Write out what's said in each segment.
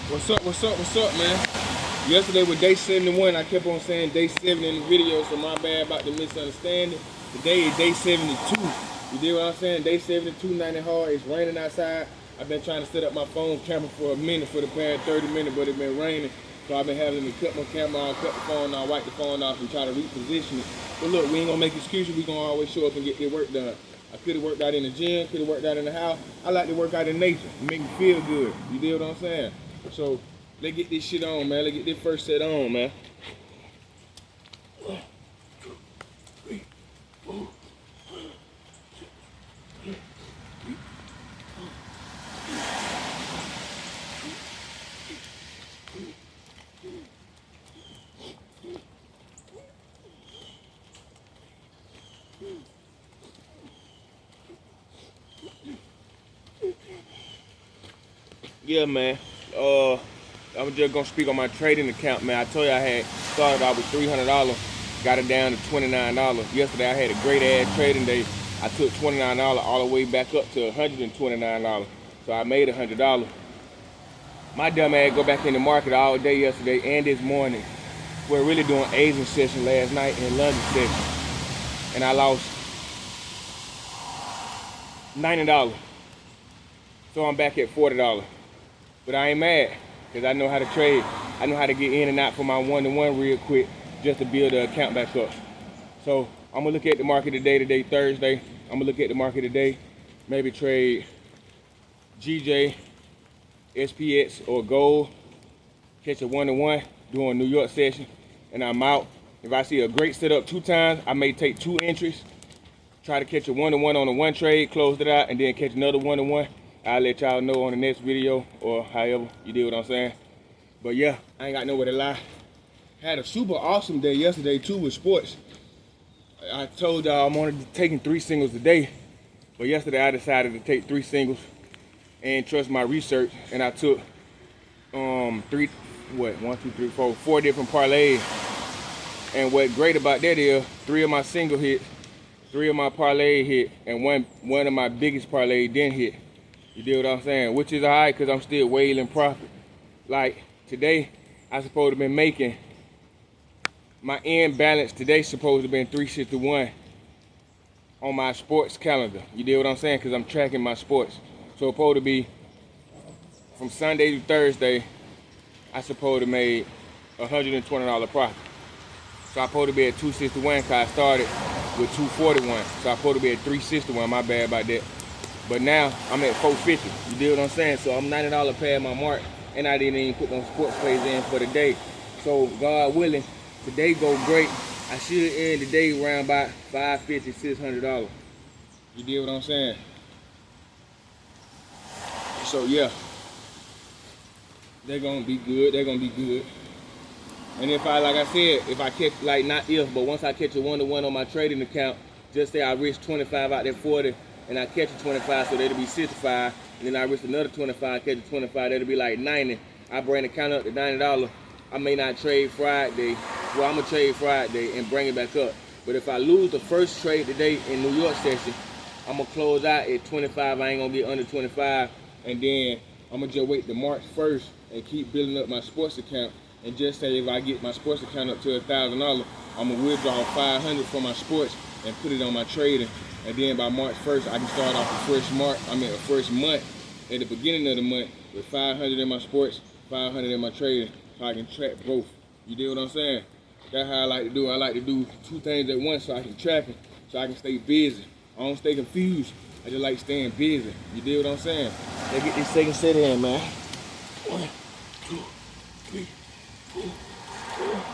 What's up, man? Yesterday was day 71. I kept on saying day 7 in the video, so my bad about the misunderstanding. Today is day 72. You dig what I'm saying? Day 72, 90 hard. It's raining outside. I've been trying to set up my phone camera for a minute, for the past 30 minutes, but it's been raining. So I've been having to cut my camera off, cut the phone off, wipe the phone off, and try to reposition it. But look, we ain't gonna make excuses. We gonna always show up and get their work done. I could have worked out in the gym, could have worked out in the house. I like to work out in nature. It make me feel good. You dig what I'm saying? So let's get this shit on, man. Let's get this first set on, man. Yeah, man. I'm just gonna speak on my trading account, man. I told you I had started out with $300, got it down to $29. Yesterday I had a great ass trading day. I took $29 all the way back up to $129. So I made $100. My dumb ass go back in the market all day yesterday and this morning. We're really doing Asian session last night and London session, and I lost $90. So I'm back at $40. But I ain't mad, because I know how to trade. I know how to get in and out for my one-to-one real quick just to build the account back up. So I'm gonna look at the market today, Thursday. I'm gonna look at the market today, maybe trade GJ, SPX, or gold, catch a one-to-one, doing New York session, and I'm out. If I see a great setup 2 times, I may take 2 entries, try to catch a one-to-one on a 1 trade, close it out, and then catch another one-to-one. I'll let y'all know on the next video, or however, you do what I'm saying. But yeah, I ain't got nowhere to lie. Had a super awesome day yesterday too with sports. I told y'all I'm only taking 3 singles a day, but yesterday I decided to take 3 singles and trust my research, and I took 4 different parlays. And what great about that is 3 of my single hits, 3 of my parlay hit, and one of my biggest parlay didn't hit. You deal what I'm saying? Which is alright, because I'm still wailing profit. Like today, I supposed to been making my end balance today supposed to been 361 on my sports calendar. You deal what I'm saying? Because I'm tracking my sports. So it's supposed to be from Sunday to Thursday, I supposed to made $120 profit. So I'm supposed to be at 261 because I started with 241. So I'm supposed to be at 361. My bad about that. But now I'm at 450. You deal what I'm saying? So I'm $90 past my mark, and I didn't even put no sports plays in for the day. So God willing, today go great. I should end the day around about $550, $600. You deal what I'm saying? So yeah, they're gonna be good. They're gonna be good. And if I, like I said, if I catch, like not if, but once I catch a one-to-one on my trading account, just say I risk 25 out there 40. And I catch a 25, so that'll be 65. And then I risk another 25, catch a 25, that'll be like 90. I bring the count up to $90. I may not trade Friday. Well, I'm gonna trade Friday and bring it back up. But if I lose the first trade today in New York session, I'm gonna close out at 25. I ain't gonna get under 25. And then I'm gonna just wait to March 1st and keep building up my sports account. And just say if I get my sports account up to $1,000, I'm gonna withdraw 500 from my sports and put it on my trading. And then by March 1st, I can start off a fresh month at the beginning of the month with 500 in my sports, 500 in my trading, so I can track both. You deal what I'm saying? That's how I like to do it. I like to do 2 things at once so I can track it, so I can stay busy. I don't stay confused. I just like staying busy. You deal what I'm saying? Let's get this second set in, man. 1, 2, 3, 4, 5.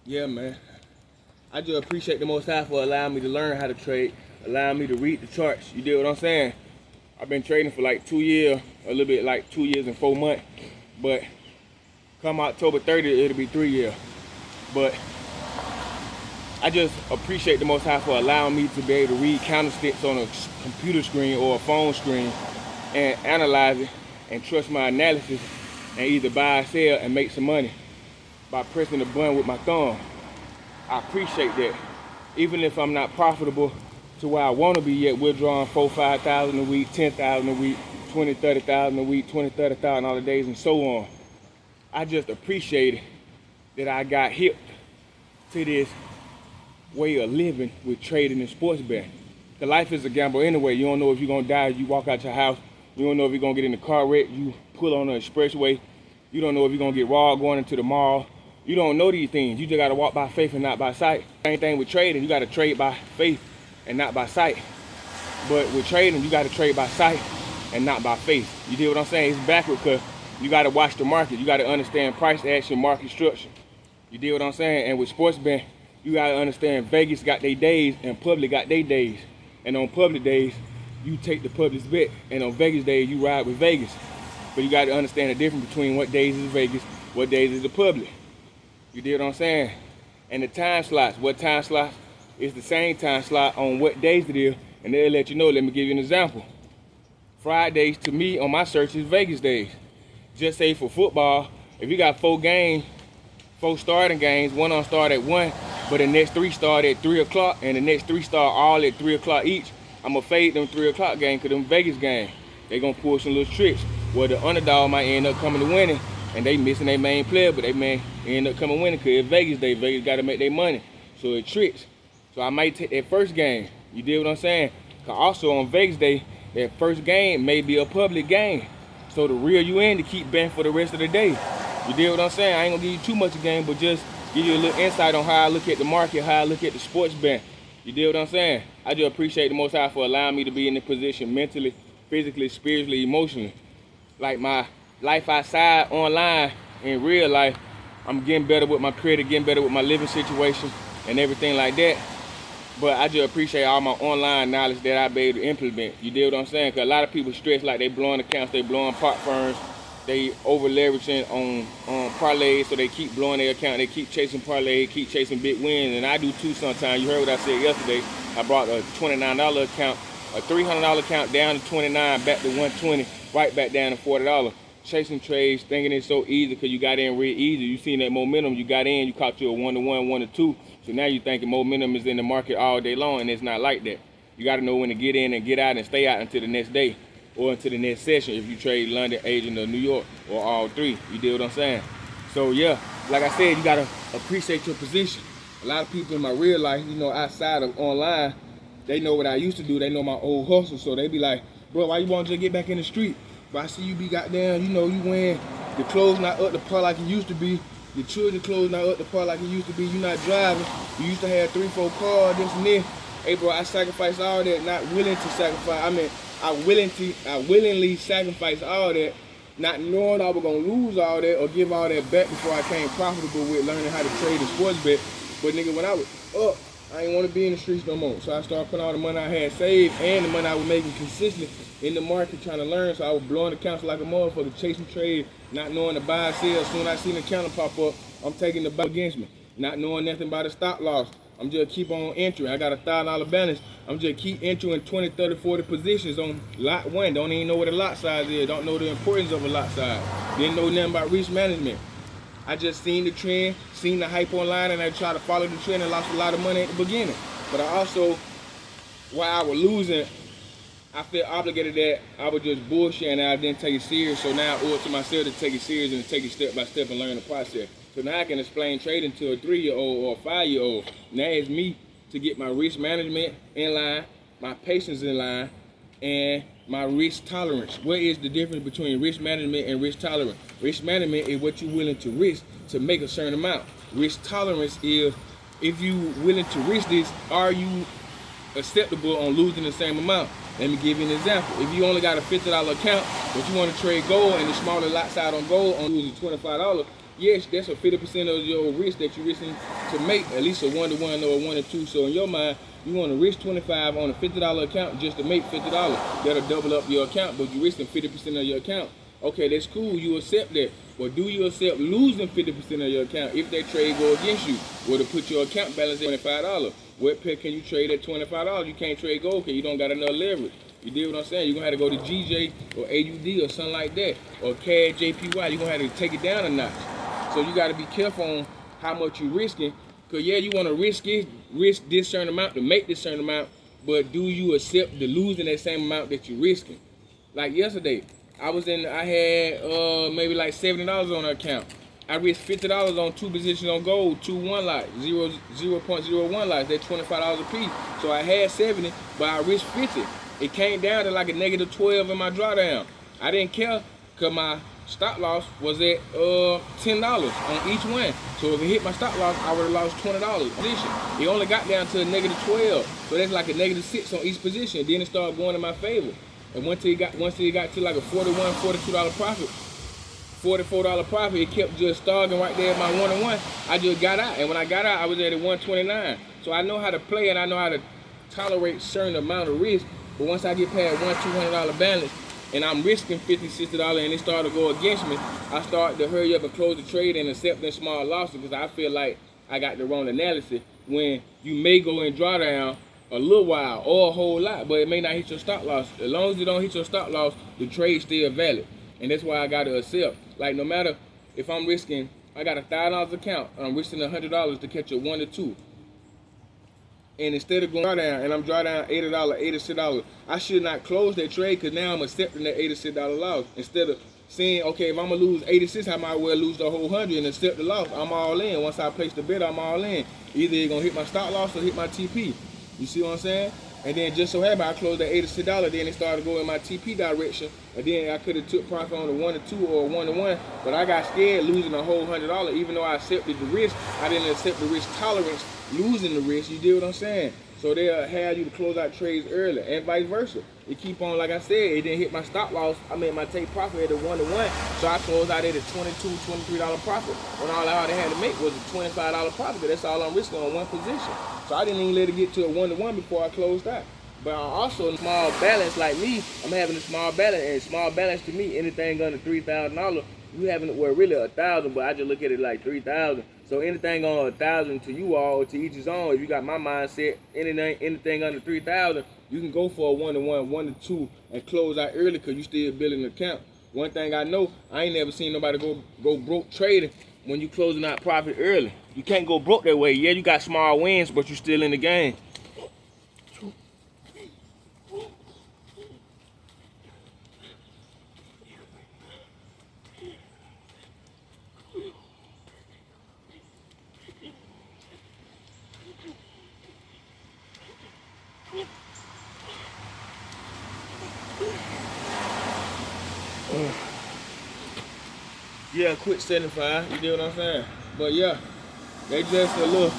Yeah, man. I just appreciate the Most High for allowing me to learn how to trade, allowing me to read the charts. You deal what I'm saying? I've been trading for like 2 years, a little bit like 2 years and 4 months. But come October 30th, it'll be 3 years. But I just appreciate the Most High for allowing me to be able to read candlesticks on a computer screen or a phone screen and analyze it and trust my analysis and either buy or sell and make some money by pressing the button with my thumb. I appreciate that. Even if I'm not profitable to where I want to be yet, we're drawing 4,000, 5,000 a week, 10,000 a week, 20, 30,000 a week, 20, 30,000 all the days and so on. I just appreciate that I got hip to this way of living with trading and sports betting. The life is a gamble anyway. You don't know if you're gonna die. You walk out your house. You don't know if you're gonna get in a car wreck. You pull on the expressway. You don't know if you're gonna get robbed going into the mall. You don't know these things. You just gotta walk by faith and not by sight. Same thing with trading. You gotta trade by faith and not by sight. But with trading, you gotta trade by sight and not by faith. You get what I'm saying? It's backward because you gotta watch the market. You gotta understand price action, market structure. You get what I'm saying? And with sports betting, you gotta understand Vegas got their days and public got their days. And on public days, you take the public's bet. And on Vegas days, you ride with Vegas. But you gotta understand the difference between what days is Vegas, what days is the public. You get what I'm saying? And the time slots, what time slots is the same time slot on what days it is, and they'll let you know. Let me give you an example. Fridays to me on my search is Vegas days. Just say for football, if you got 4 starting games, one on start at 1, but the next 3 start at 3 o'clock, and the next 3 start all at 3 o'clock each, I'm gonna fade them 3 o'clock games because them Vegas games, they gonna pull some little tricks where the underdog might end up coming to winning, and they missing their main player, but they may end up coming winning because it's Vegas day. Vegas gotta make their money, so it tricks. So I might take that first game. You dig what I'm saying? Cause also on Vegas day, that first game may be a public game, so to reel you in to keep betting for the rest of the day. You dig what I'm saying? I ain't gonna give you too much of a game, but just give you a little insight on how I look at the market, how I look at the sports betting. You dig what I'm saying? I just appreciate the Most High for allowing me to be in this position mentally, physically, spiritually, emotionally. Like my life outside, online, in real life, I'm getting better with my credit, getting better with my living situation and everything like that. But I just appreciate all my online knowledge that I be able to implement. You dig what I'm saying? Because a lot of people stress like they blowing accounts, they blowing pot firms, they over leveraging on parlays, so they keep blowing their account, they keep chasing parlay, keep chasing big wins, and I do too sometimes. You heard what I said yesterday. I brought a $29 account, a $300 account down to 29, back to 120, right back down to $40. Chasing trades, thinking it's so easy because you got in real easy. You seen that momentum, you got in, you caught you a 1-to-1, 1-to-2. So now you thinking momentum is in the market all day long, and it's not like that. You got to know when to get in and get out and stay out until the next day or until the next session if you trade London, Asian, or New York, or all three. You dig what I'm saying? So yeah, like I said, you got to appreciate your position. A lot of people in my real life, you know, outside of online, they know what I used to do. They know my old hustle, so they be like, bro, why you want to just get back in the street? But I see you be goddamn, you know, you wearing the clothes not up to par like it used to be. Your children clothes not up to par like it used to be. You not driving. You used to have 3-4 cars, this and this. Hey bro, I sacrificed all that, not willing to sacrifice. I mean, I willingly sacrificed all that, not knowing I was gonna lose all that or give all that back before I came profitable with learning how to trade and sports bet. But nigga, when I was up, I ain't want to be in the streets no more. So I started putting all the money I had saved and the money I was making consistently in the market trying to learn. So I was blowing accounts like a motherfucker, chasing trade, not knowing the buy and sell. As soon as I seen the counter pop up, I'm taking the buy against me. Not knowing nothing about the stop loss. I'm just keep on entering. I got a $1,000 balance. I'm just keep entering 20, 30, 40 positions on lot one. Don't even know what a lot size is. Don't know the importance of a lot size. Didn't know nothing about risk management. I just seen the trend, seen the hype online, and I tried to follow the trend and lost a lot of money at the beginning. But I also, while I was losing, I felt obligated that I was just bullshit and I didn't take it serious. So now I owe it to myself to take it serious and to take it step by step and learn the process. So now I can explain trading to a 3-year-old or a 5-year-old. Now it's me to get my risk management in line, my patience in line, and my risk tolerance. What is the difference between risk management and risk tolerance? Risk management is what you're willing to risk to make a certain amount. Risk tolerance is if you willing to risk this, are you acceptable on losing the same amount? Let me give you an example. If you only got a $50 account, but you want to trade gold and the smaller lot size on gold on losing $25, yes, that's a 50% of your risk that you're risking to make at least a 1-to-1 or a 1-to-2. So in your mind, you want to risk 25 on a $50 account just to make $50. That'll double up your account, but you're risking 50% of your account. Okay, that's cool. You accept that. But do you accept losing 50% of your account if that trade go against you? Or to put your account balance at $25? What pair can you trade at $25? You can't trade gold because you don't got enough leverage. You deal what I'm saying? You're going to have to go to GJ or AUD or something like that. Or CAD JPY. You're going to have to take it down a notch. So you got to be careful on how much you're risking. Because, yeah, you want to risk this certain amount to make this certain amount. But do you accept the losing that same amount that you're risking? Like yesterday, I had maybe like $70 on the account. I risked $50 on 2 positions on gold, 2-1 lots, 0.01 lots. That's $25 a piece. So I had 70, but I risked 50. It came down to like a -12 in my drawdown. I didn't care because my stop loss was at $10 on each one. So if it hit my stop loss, I would have lost $20 position. It only got down to a -12. So that's like a -6 on each position. Then it started going in my favor. And once it got to like a $41, $42 profit, $44 profit, it kept just starting right there at my 1-1. I just got out. And when I got out, I was at a 129. So I know how to play and I know how to tolerate certain amount of risk. But once I get past $200 balance and I'm risking $50, $60 and it started to go against me, I start to hurry up and close the trade and accepting small losses because I feel like I got the wrong analysis when you may go in drawdown a little while or a whole lot, but it may not hit your stop loss. As long as you don't hit your stop loss, the trade's still valid. And that's why I got to accept. Like no matter if I'm risking, I got $1,000 account, and I'm risking $100 to catch a 1 or 2. And instead of going drawdown, and I'm drawdown $80, $86, I should not close that trade because now I'm accepting that $86 loss. Instead of saying, okay, if I'm going to lose 86, I might well lose the whole 100 and accept the loss. I'm all in. Once I place the bet, I'm all in. Either it's going to hit my stop loss or hit my TP. You see what I'm saying? And then just so happened I closed at $86, then it started going in my TP direction. And then I could have took profit on the 1 or 2 or 1-1, but I got scared losing a whole $100. Even though I accepted the risk, I didn't accept the risk tolerance, losing the risk. You deal what I'm saying? So they'll have you to close out trades early and vice versa. It keep on, like I said, it didn't hit my stop loss. I made my take profit at a 1-1, so I closed out at a $22, $23 profit. When all I had to make was a $25 profit, because that's all I'm risking on one position. So I didn't even let it get to a 1-1 before I closed out. But I also small balance like me, I'm having a small balance, and small balance to me, anything under $3,000, you having it, well really 1,000, but I just look at it like 3,000. So anything on 1,000 to you all, or to each his own. If you got my mindset, anything under 3,000, you can go for a 1-1, 1 to 2, and close out early because you still building an account. One thing I know, I ain't never seen nobody go broke trading when you closing out profit early. You can't go broke that way. Yeah, you got small wins, but you still in the game. Yeah, quit 75. You know what I'm saying? But yeah, they just a little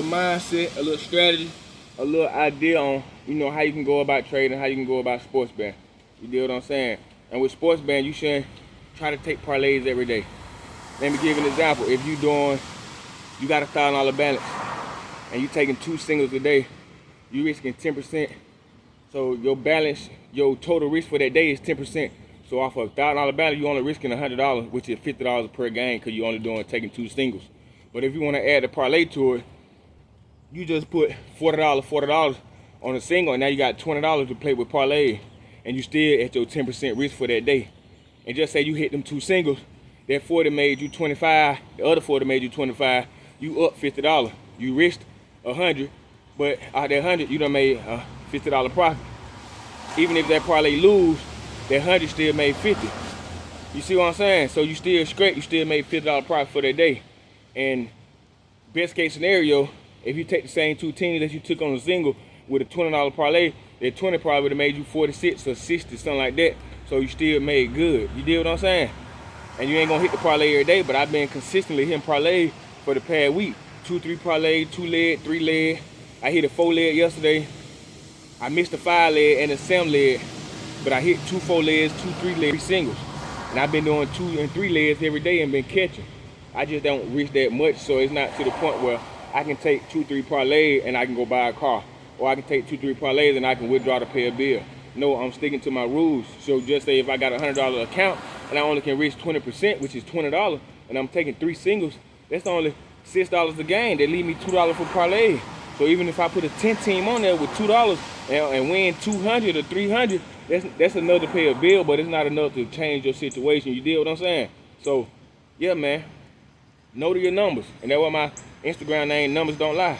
mindset, a little strategy, a little idea on how you can go about trading, how you can go about sports betting. You know what I'm saying? And with sports betting, you shouldn't try to take parlays every day. Let me give you an example. If you got a $1,000 balance and you taking 2 singles a day, you risking 10%. So your balance, your total risk for that day is 10%. So off of $1,000 balance, you only risking $100, which is $50 per game because you're only taking 2 singles. But if you want to add a parlay to it, you just put $40 on a single, and now you got $20 to play with parlay, and you still at your 10% risk for that day. And just say you hit them 2 singles, that 40 made you 25, the other 40 made you 25, you up $50. You risked 100, but out that 100, you done made a $50 profit. Even if that parlay lose, that 100 still made 50. You see what I'm saying? So you still straight, you still made $50 profit for that day. And best case scenario, if you take the same 2 teams that you took on a single with a $20 parlay, that 20 probably would have made you 46 or 60, something like that. So you still made good. You deal what I'm saying? And you ain't gonna hit the parlay every day, but I've been consistently hitting parlay for the past week. 2, 3 parlay, 2 leg, 3 leg. I hit a 4 leg yesterday. I missed a 5 leg and a 7 leg. But I hit 2 4 legs, 2 3 legs, 3 singles. And I've been doing 2 and 3 legs every day and been catching. I just don't reach that much, so it's not to the point where I can take 2 3 parlays and I can go buy a car. Or I can take 2 3 parlays and I can withdraw to pay a bill. No, I'm sticking to my rules. So just say if I got a $100 account and I only can risk 20%, which is $20, and I'm taking 3 singles, that's only $6 a game. That leave me $2 for parlay. So even if I put a 10 team on there with $2 and win 200 or 300, that's enough to pay a bill, but it's not enough to change your situation. You deal what I'm saying? So, yeah, man, know your numbers, and that's why my Instagram name, Numbers Don't Lie.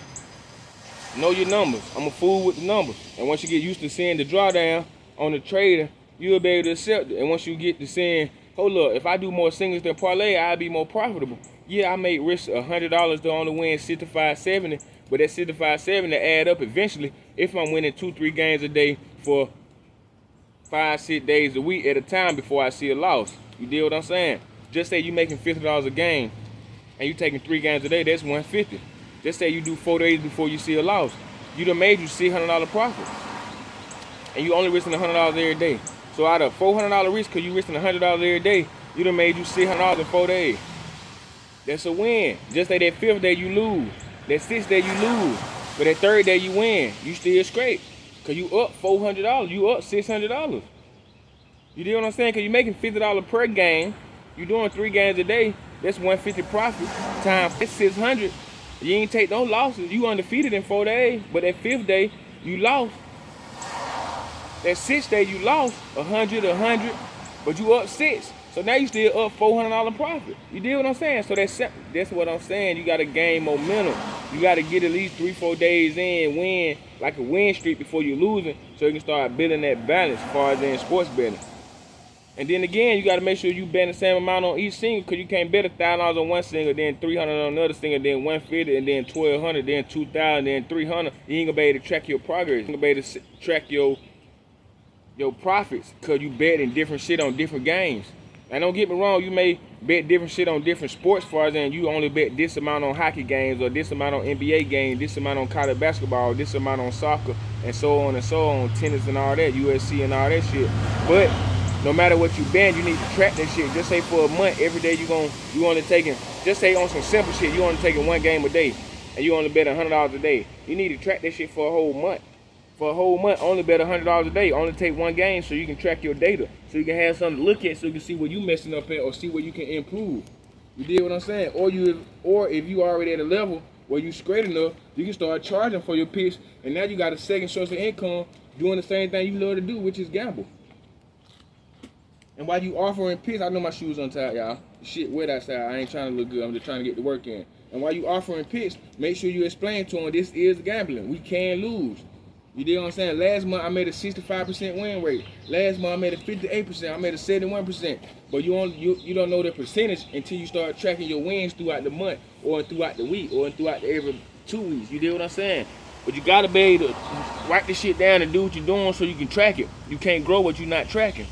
Know your numbers. I'm a fool with the numbers. And once you get used to seeing the drawdown on the trader, you'll be able to accept it. And once you get to saying, hold up, if I do more singles than parlay, I'll be more profitable. Yeah, I may risk $100 to only win 65.70, but that 65.70 add up eventually if I'm winning 2-3 games a day for 5-6 days a week at a time before I see a loss. You deal what I'm saying? Just say you making $50 a game and you taking 3 games a day, that's $150. Just say you do 4 days before you see a loss. You done made you $600 profit. And you only risking $100 every day. So out of $400 risk, because you risking $100 every day, you done made you $600 in 4 days. That's a win. Just say that 5th day you lose. That 6th day you lose. But that 3rd day you win. You still straight. Because you up $400. You up $600. You deal what I'm saying? Because you're making $50 per game. You doing 3 games a day. That's $150 profit. Times that's $600. You ain't take no losses. You undefeated in 4 days. But that 5th day, you lost. That 6th day, you lost 100, but you up 6. So now you still up $400 profit. You deal what I'm saying? So that's what I'm saying. You got to gain momentum. You got to get at least 3-4 days in, win like a win streak before you're losing, so you can start building that balance as far as in sports betting. And then again, you got to make sure you bet the same amount on each single, because you can't bet $1,000 on one single, then $300 on another single, then $150, and then $1,200, then $2,000, then $300. You ain't gonna be able to track your progress. You ain't gonna be able to track your profits, because you bet in different shit on different games. And don't get me wrong, you may bet different shit on different sports, as far as in you only bet this amount on hockey games, or this amount on NBA games, this amount on college basketball, this amount on soccer, and so on, tennis and all that, USC and all that shit. But no matter what you bet, you need to track that shit. Just say for a month, every day you only taking, just say on some simple shit, you only taking 1 game a day, and you only bet $100 a day. You need to track that shit for a whole month. For a whole month, only bet $100 a day. Only take 1 game so you can track your data. So you can have something to look at, so you can see where you messing up at, or see where you can improve. You deal what I'm saying? Or if you already at a level where you straight enough, you can start charging for your picks, and now you got a second source of income doing the same thing you love to do, which is gamble. And while you offering picks, I know my shoes untied, y'all. Shit wet outside. I ain't trying to look good. I'm just trying to get the work in. And while you offering picks, make sure you explain to them this is gambling. We can lose. You deal what I'm saying? Last month I made a 65% win rate. Last month I made a 58%. I made a 71%. But you don't know the percentage until you start tracking your wins throughout the month, or throughout the week, or throughout every 2 weeks. You deal what I'm saying? But you gotta be able to write this shit down and do what you're doing so you can track it. You can't grow what you're not tracking.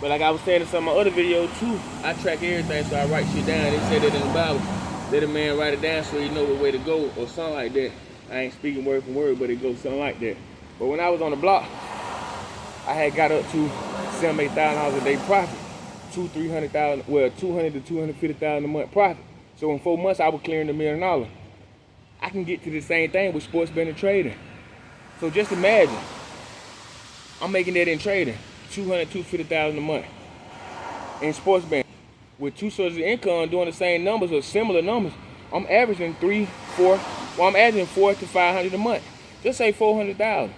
But like I was saying in some of my other videos too, I track everything, so I write shit down. They say that in the Bible, let a man write it down so he know the way to go, or something like that. I ain't speaking word for word, but it goes something like that. But when I was on the block, I had got up to $7,000, $8,000 a day profit, $200,000 to $250,000 a month profit. So in 4 months, I was clearing $1 million. I can get to the same thing with sports betting trading. So just imagine, I'm making that in trading. $250,000 a month in sports betting with 2 sources of income doing the same numbers or similar numbers. I'm averaging I'm averaging $400 to $500 a month. Just say $400,000,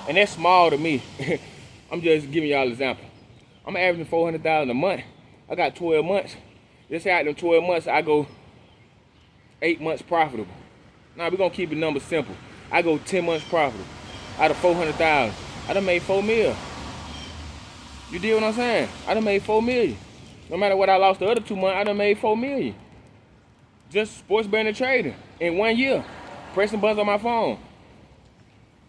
and that's small to me. I'm just giving y'all an example. I'm averaging $400,000 a month. I got 12 months. Just say out them 12 months, I go 8 months profitable. Now we're gonna keep the numbers simple. I go 10 months profitable out of $400,000. I done made $4 million. You deal what I'm saying? I done made $4 million. No matter what I lost the other 2 months, I done made $4 million. Just sports betting and trading in 1 year. Pressing buttons on my phone.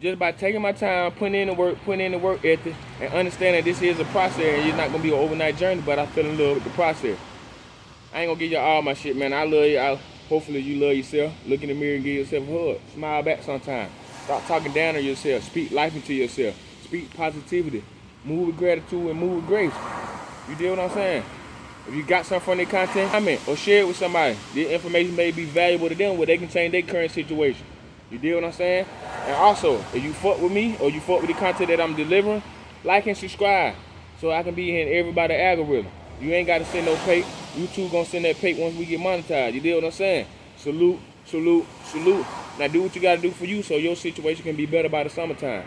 Just by taking my time, putting in the work ethic, and understanding this is a process, and it's not gonna be an overnight journey, but I fell in love with the process. I ain't gonna give y'all all my shit, man. I love you. Hopefully you love yourself. Look in the mirror and give yourself a hug. Smile back sometime. Stop talking down on yourself. Speak life into yourself. Speak positivity. Move with gratitude and move with grace. You deal what I'm saying? If you got something from their content, comment or share it with somebody. This information may be valuable to them where they can change their current situation. You deal what I'm saying? And also, if you fuck with me or you fuck with the content that I'm delivering, like and subscribe so I can be in everybody's algorithm. You ain't got to send no pay. YouTube gonna send that pay once we get monetized. You deal what I'm saying? Salute, salute, salute. Now do what you gotta do for you so your situation can be better by the summertime.